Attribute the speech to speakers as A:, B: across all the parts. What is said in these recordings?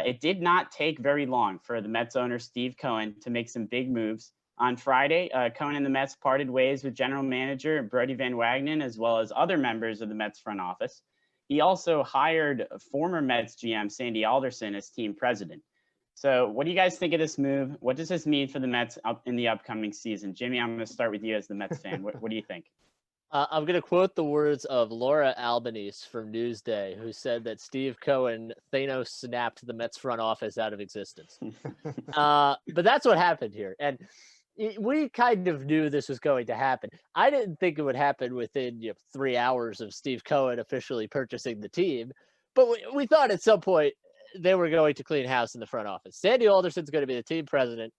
A: It did not take very long for the Mets owner Steve Cohen to make some big moves. On Friday, Cohen and the Mets parted ways with general manager Brodie Van Wagenen, as well as other members of the Mets front office. He also hired former Mets GM Sandy Alderson as team president. So what do you guys think of this move? What does this mean for the Mets in the upcoming season? Jimmy, I'm going to start with you as the Mets fan. What do you think?
B: I'm going to quote the words of Laura Albanese from Newsday, who said that Steve Cohen Thanos snapped the Mets front office out of existence. But that's what happened here. And we kind of knew this was going to happen. I didn't think it would happen within 3 hours of Steve Cohen officially purchasing the team, but we thought at some point they were going to clean house in the front office. Sandy Alderson's going to be the team president,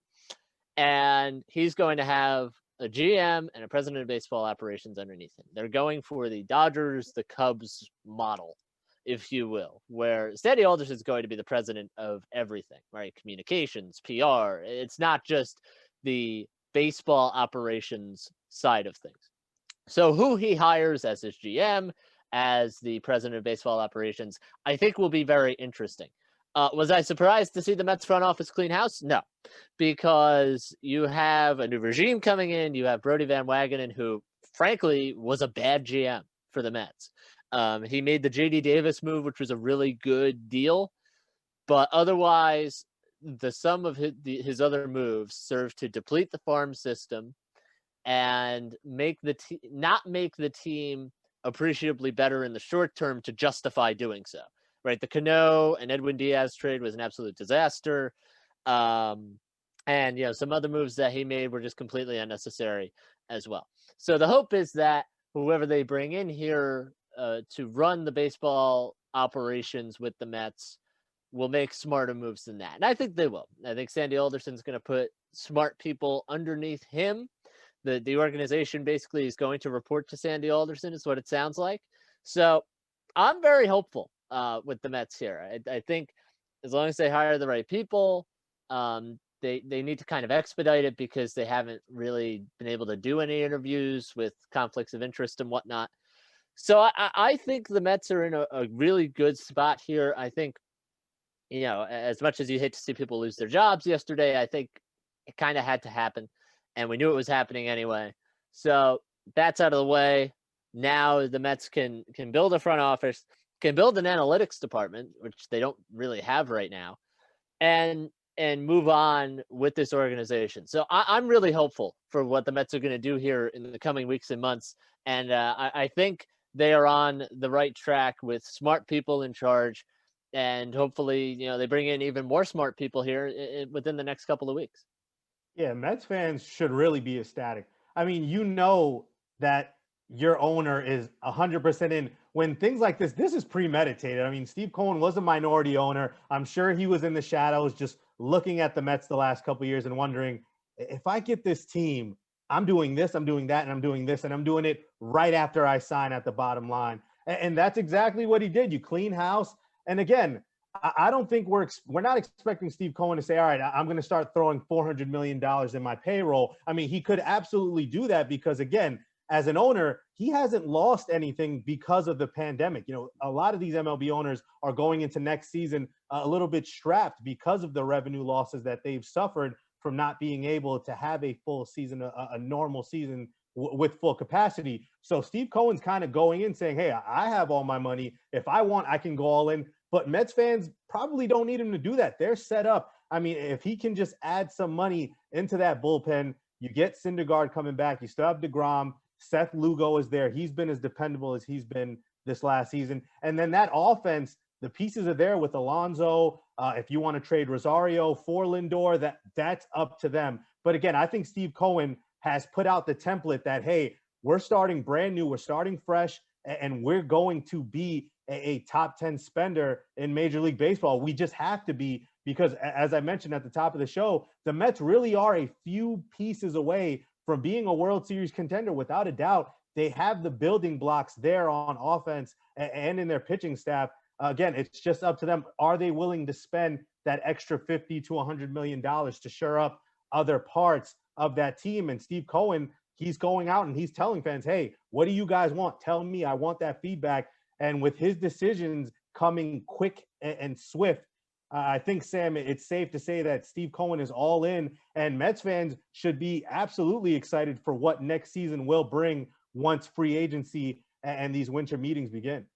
B: and he's going to have a GM and a president of baseball operations underneath him. They're going for the Dodgers, the Cubs model, if you will, where Sandy Alderson is going to be the president of everything, right? Communications, PR. It's not just the baseball operations side of things. So who he hires as his GM, as the president of baseball operations, I think will be very interesting. Was I surprised to see the Mets front office clean house? No, because you have a new regime coming in. You have Brodie Van Wagenen, who frankly was a bad GM for the Mets. He made the J.D. Davis move, which was a really good deal, but otherwise the sum of his other moves served to deplete the farm system and not make the team appreciably better in the short term to justify doing so. Right, the Cano and Edwin Diaz trade was an absolute disaster, and some other moves that he made were just completely unnecessary as well. So the hope is that whoever they bring in here to run the baseball operations with the Mets will make smarter moves than that, and I think they will. I think Sandy Alderson's going to put smart people underneath him. The organization basically is going to report to Sandy Alderson, is what it sounds like. So I'm very hopeful with the Mets here. I think as long as they hire the right people, they need to kind of expedite it because they haven't really been able to do any interviews with conflicts of interest and whatnot. So I think the Mets are in a really good spot here. I think, as much as you hate to see people lose their jobs yesterday, I think it kind of had to happen, and we knew it was happening anyway. So that's out of the way. Now the Mets can build a front office, can build an analytics department, which they don't really have right now, and move on with this organization. So I'm really hopeful for what the Mets are going to do here in the coming weeks and months. And I think they are on the right track with smart people in charge. And hopefully, they bring in even more smart people here within the next couple of weeks.
C: Yeah, Mets fans should really be ecstatic. I mean, that your owner is 100% in. When things like this is premeditated. I mean, Steve Cohen was a minority owner. I'm sure he was in the shadows just looking at the Mets the last couple of years and wondering, if I get this team, I'm doing this, I'm doing that, and I'm doing this, and I'm doing it right after I sign at the bottom line. And that's exactly what he did. You clean house. And again, I don't think we're not expecting Steve Cohen to say, all right, I'm going to start throwing $400 million in my payroll. I mean, he could absolutely do that because, again, as an owner, he hasn't lost anything because of the pandemic. A lot of these MLB owners are going into next season a little bit strapped because of the revenue losses that they've suffered from not being able to have a full season, a normal season with full capacity. So Steve Cohen's kind of going in saying, hey, I have all my money. If I want, I can go all in. But Mets fans probably don't need him to do that. They're set up. I mean, if he can just add some money into that bullpen, you get Syndergaard coming back. You still have DeGrom. Seth Lugo is there. He's been as dependable as he's been this last season. And then that offense, the pieces are there with Alonso. If you want to trade Rosario for Lindor, that's up to them. But again, I think Steve Cohen has put out the template that, hey, we're starting brand new, we're starting fresh, and we're going to be a top 10 spender in Major League Baseball. We just have to be, because as I mentioned at the top of the show, the Mets really are a few pieces away from being a World Series contender. Without a doubt, they have the building blocks there on offense and in their pitching staff. Again, it's just up to them. Are they willing to spend that extra $50 to $100 million to shore up other parts of that team? And Steve Cohen, he's going out and he's telling fans, hey, what do you guys want? Tell me. I want that feedback. And with his decisions coming quick and swift, I think, Sam, it's safe to say that Steve Cohen is all in, and Mets fans should be absolutely excited for what next season will bring once free agency and these winter meetings begin.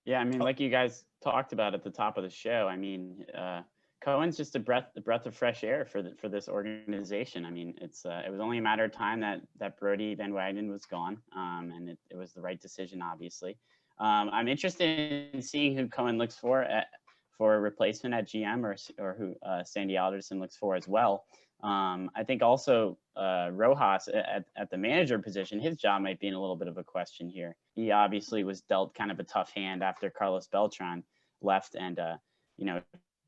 A: Yeah, I mean, like you guys talked about at the top of the show, I mean, Cohen's just a breath of fresh air for this organization. I mean, it was only a matter of time that Brodie Van Wagenen was gone, and it was the right decision, obviously. I'm interested in seeing who Cohen looks for a replacement at GM, or who Sandy Alderson looks for as well. I think also Rojas at the manager position, his job might be in a little bit of a question here. He obviously was dealt kind of a tough hand after Carlos Beltran left, and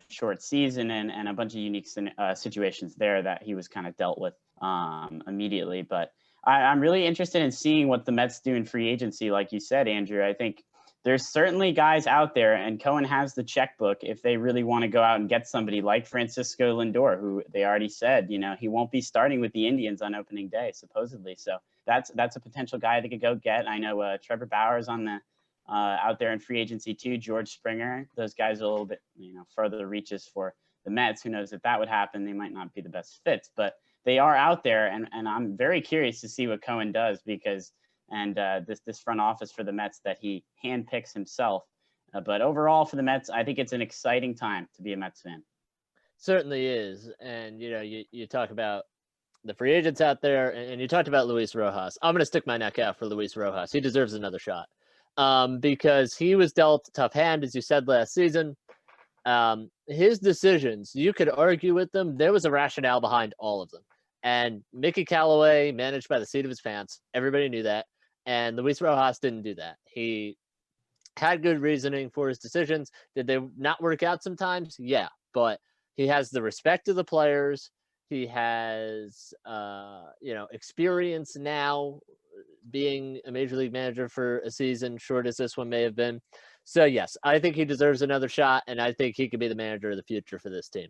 A: short season and a bunch of unique situations there that he was kind of dealt with immediately. But I'm really interested in seeing what the Mets do in free agency. Like you said, Andrew, I think there's certainly guys out there, and Cohen has the checkbook if they really want to go out and get somebody like Francisco Lindor, who they already said, he won't be starting with the Indians on opening day, supposedly. So that's a potential guy they could go get. I know Trevor Bauer's on the out there in free agency too. George Springer, those guys are a little bit, further reaches for the Mets. Who knows if that would happen? They might not be the best fits, but they are out there, and I'm very curious to see what Cohen does, because this front office for the Mets that he handpicks himself. But overall for the Mets, I think it's an exciting time to be a Mets fan.
B: Certainly is. And, you talk about the free agents out there, and you talked about Luis Rojas. I'm going to stick my neck out for Luis Rojas. He deserves another shot because he was dealt a tough hand, as you said, last season. His decisions, you could argue with them. There was a rationale behind all of them. And Mickey Callaway managed by the seat of his pants. Everybody knew that. And Luis Rojas didn't do that. He had good reasoning for his decisions. Did they not work out sometimes? Yeah. But he has the respect of the players. He has, experience now being a major league manager for a season, short as this one may have been. So, yes, I think he deserves another shot, and I think he could be the manager of the future for this team.